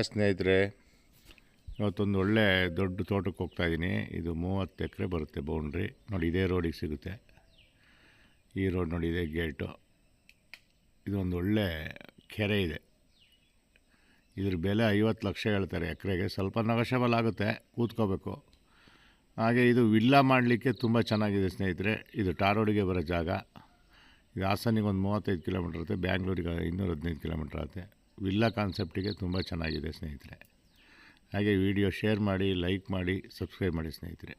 ಸ್ನೇಹಿತರೆ, ಇವತ್ತೊಂದು ಒಳ್ಳೆ ದೊಡ್ಡ ತೋಟಕ್ಕೆ ಹೋಗ್ತಾಯಿದ್ದೀನಿ. ಇದು 30 ಎಕರೆ ಬರುತ್ತೆ ಬೌಂಡ್ರಿ. ನೋಡಿ, ಇದೇ ರೋಡಿಗೆ ಸಿಗುತ್ತೆ. ಈ ರೋಡ್ ನೋಡಿ, ಇದೇ ಗೇಟು. ಇದೊಂದು ಒಳ್ಳೆ ಕೆರೆ ಇದೆ. ಇದ್ರ ಬೆಲೆ 50 ಲಕ್ಷ ಹೇಳ್ತಾರೆ ಎಕರೆಗೆ. ಸ್ವಲ್ಪ ನೆಗೋಷಿಯಬಲ್ ಆಗುತ್ತೆ, ಕೂತ್ಕೋಬೇಕು. ಹಾಗೆ ಇದು ವಿಲ್ಲಾ ಮಾಡಲಿಕ್ಕೆ ತುಂಬ ಚೆನ್ನಾಗಿದೆ ಸ್ನೇಹಿತರೆ. ಇದು ಟಾರ್ ರೋಡಿಗೆ ಬರೋ ಜಾಗ. ಇದು ಹಾಸನಿಗೆ ಒಂದು 35 ಕಿಲೋಮೀಟ್ರ್ ಇರುತ್ತೆ, ಬ್ಯಾಂಗ್ಳೂರಿಗೆ 215 ಕಿಲೋಮೀಟ್ರ್ ಆಗುತ್ತೆ. ವಿಲ್ಲಾ ಕಾನ್ಸೆಪ್ಟಿಗೆ ತುಂಬ ಚೆನ್ನಾಗಿದೆ ಸ್ನೇಹಿತರೆ. ಹಾಗೆ ವಿಡಿಯೋ ಶೇರ್ ಮಾಡಿ, ಲೈಕ್ ಮಾಡಿ, ಸಬ್ಸ್ಕ್ರೈಬ್ ಮಾಡಿ ಸ್ನೇಹಿತರೆ.